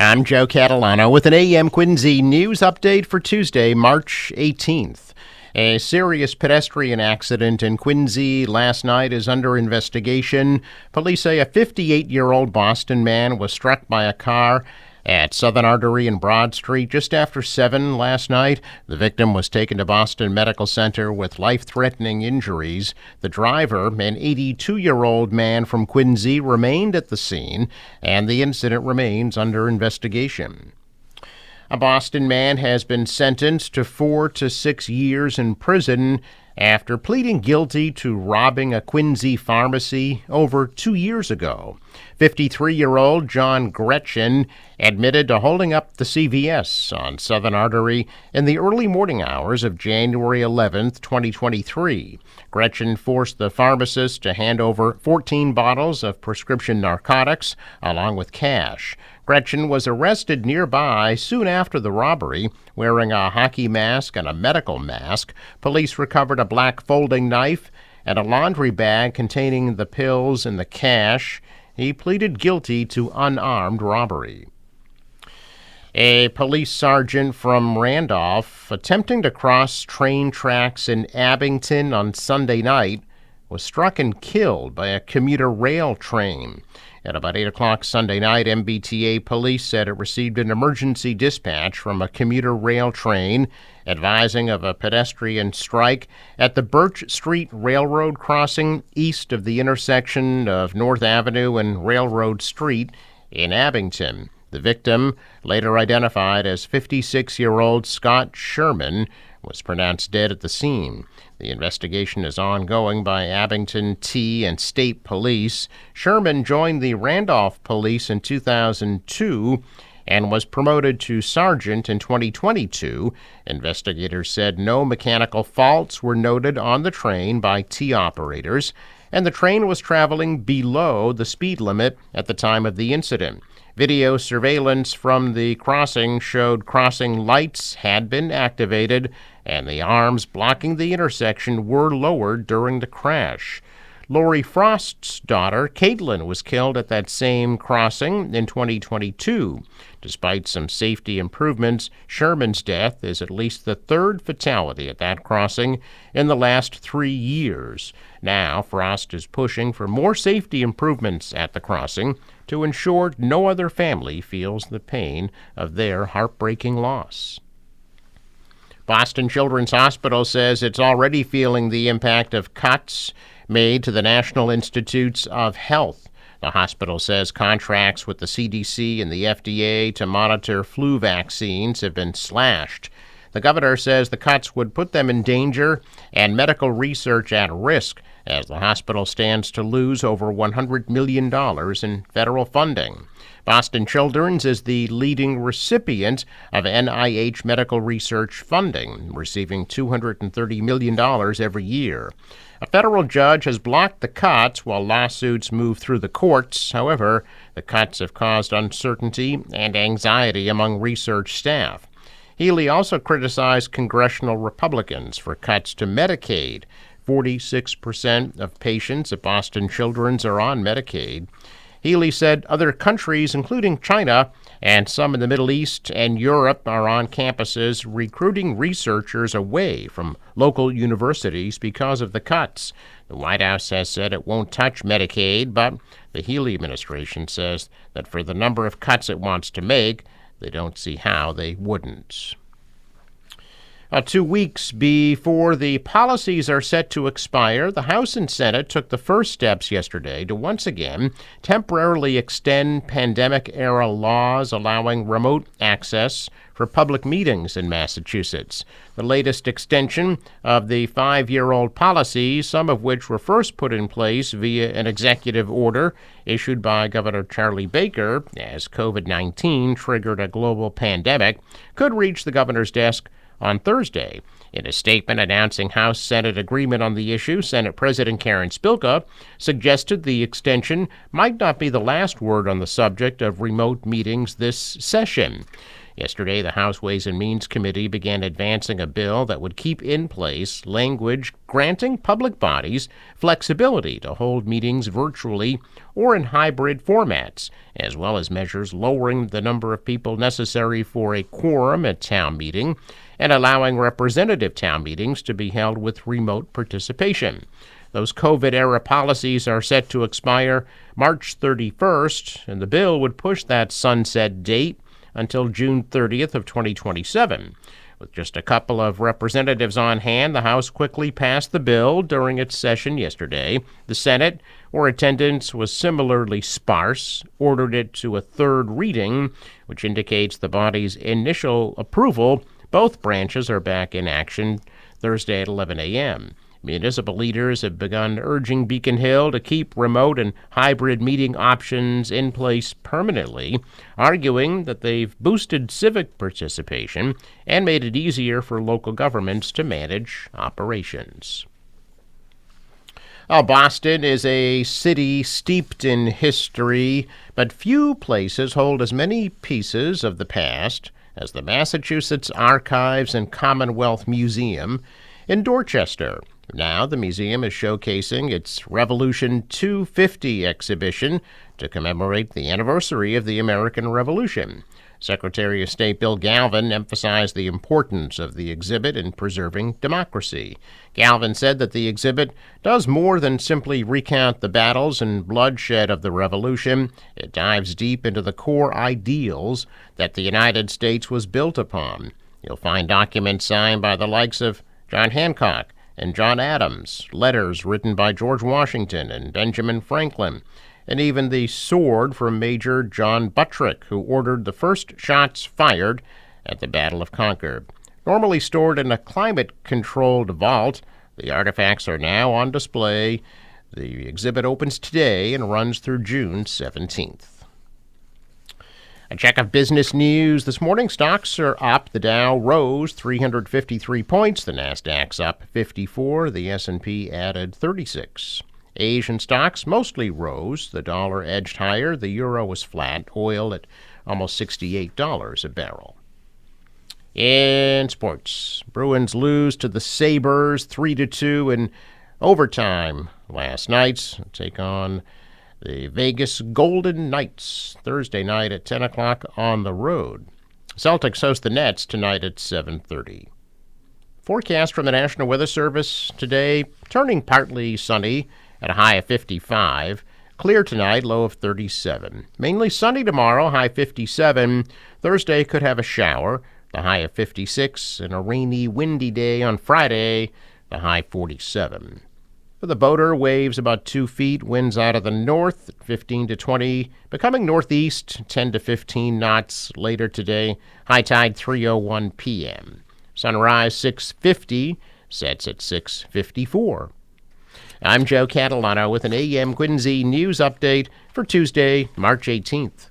I'm Joe Catalano with an AM Quincy news update for Tuesday, March 18th. A serious pedestrian accident in Quincy last night is under investigation. Police say a 58-year-old Boston man was struck by a car at Southern Artery and Broad Street just after 7 last night. The victim was taken to Boston Medical Center with life-threatening injuries. The driver, an 82-year-old man from Quincy, remained at the scene, and the incident remains under investigation. A Boston man has been sentenced to 4 to 6 years in prison after pleading guilty to robbing a Quincy pharmacy over 2 years ago. 53-year-old John Gretchen admitted to holding up the CVS on Southern Artery in the early morning hours of January 11, 2023. Gretchen forced the pharmacist to hand over 14 bottles of prescription narcotics along with cash. Gretchen was arrested nearby soon after the robbery, wearing a hockey mask and a medical mask. Police recovered a black folding knife and a laundry bag containing the pills and the cash. He pleaded guilty to unarmed robbery. A police sergeant from Randolph attempting to cross train tracks in Abington on Sunday night was struck and killed by a commuter rail train. At about 8 o'clock Sunday night, MBTA police said it received an emergency dispatch from a commuter rail train advising of a pedestrian strike at the Birch Street Railroad crossing east of the intersection of North Avenue and Railroad Street in Abington. The victim, later identified as 56-year-old Scott Sherman, was pronounced dead at the scene. The investigation is ongoing by Abington T and State Police. Sherman joined the Randolph Police in 2002 and was promoted to sergeant in 2022. Investigators said no mechanical faults were noted on the train by T operators, and the train was traveling below the speed limit at the time of the incident. Video surveillance from the crossing showed crossing lights had been activated and the arms blocking the intersection were lowered during the crash. Lori Frost's daughter, Caitlin, was killed at that same crossing in 2022. Despite some safety improvements, Sherman's death is at least the third fatality at that crossing in the last 3 years. Now, Frost is pushing for more safety improvements at the crossing to ensure no other family feels the pain of their heartbreaking loss. Boston Children's Hospital says it's already feeling the impact of cuts made to the National Institutes of Health. The hospital says contracts with the CDC and the FDA to monitor flu vaccines have been slashed. The governor says the cuts would put them in danger and medical research at risk as the hospital stands to lose over $100 million in federal funding. Boston Children's is the leading recipient of NIH medical research funding, receiving $230 million every year. A federal judge has blocked the cuts while lawsuits move through the courts. However, the cuts have caused uncertainty and anxiety among research staff. Healy also criticized congressional Republicans for cuts to Medicaid. 46% of patients at Boston Children's are on Medicaid. Healy said other countries, including China and some in the Middle East and Europe, are on campuses recruiting researchers away from local universities because of the cuts. The White House has said it won't touch Medicaid, but the Healy administration says that for the number of cuts it wants to make, they don't see how they wouldn't. 2 weeks before the policies are set to expire, the House and Senate took the first steps yesterday to once again temporarily extend pandemic-era laws allowing remote access for public meetings in Massachusetts. The latest extension of the 5-year-old policies, some of which were first put in place via an executive order issued by Governor Charlie Baker as COVID-19 triggered a global pandemic, could reach the governor's desk on Thursday. In a statement announcing House-Senate agreement on the issue, Senate President Karen Spilka suggested the extension might not be the last word on the subject of remote meetings this session. Yesterday, the House Ways and Means Committee began advancing a bill that would keep in place language granting public bodies flexibility to hold meetings virtually or in hybrid formats, as well as measures lowering the number of people necessary for a quorum at town meeting and allowing representative town meetings to be held with remote participation. Those COVID-era policies are set to expire March 31st, and the bill would push that sunset date until June 30th of 2027. With just a couple of representatives on hand, the House quickly passed the bill during its session yesterday. The Senate, where attendance was similarly sparse, ordered it to a third reading, which indicates the body's initial approval. Both branches are back in action Thursday at 11 a.m. Municipal leaders have begun urging Beacon Hill to keep remote and hybrid meeting options in place permanently, arguing that they've boosted civic participation and made it easier for local governments to manage operations. Boston is a city steeped in history, but few places hold as many pieces of the past as the Massachusetts Archives and Commonwealth Museum in Dorchester. Now, the museum is showcasing its Revolution 250 exhibition to commemorate the anniversary of the American Revolution. Secretary of State Bill Galvin emphasized the importance of the exhibit in preserving democracy. Galvin said that the exhibit does more than simply recount the battles and bloodshed of the Revolution. It dives deep into the core ideals that the United States was built upon. You'll find documents signed by the likes of John Hancock and John Adams, letters written by George Washington and Benjamin Franklin, and even the sword from Major John Buttrick, who ordered the first shots fired at the Battle of Concord. Normally stored in a climate-controlled vault, the artifacts are now on display. The exhibit opens today and runs through June 17th. A check of business news this morning. Stocks are up. The Dow rose 353 points. The Nasdaq's up 54. The S&P added 36. Asian stocks mostly rose. The dollar edged higher. The euro was flat. Oil at almost $68 a barrel. In sports, Bruins lose to the Sabres 3-2 in overtime last night. Take on the Vegas Golden Knights Thursday night at 10 o'clock on the road. Celtics host the Nets tonight at 7:30. Forecast from the National Weather Service today, turning partly sunny at a high of 55. Clear tonight, low of 37. Mainly sunny tomorrow, high 57. Thursday could have a shower, the high of 56. And a rainy, windy day on Friday, the high 47. For the boater, waves about 2 feet, winds out of the north, 15 to 20, becoming northeast, 10 to 15 knots later today. High tide 3:01 p.m. Sunrise 6:50, sets at 6:54. I'm Joe Catalano with an AM Quincy news update for Tuesday, March 18th.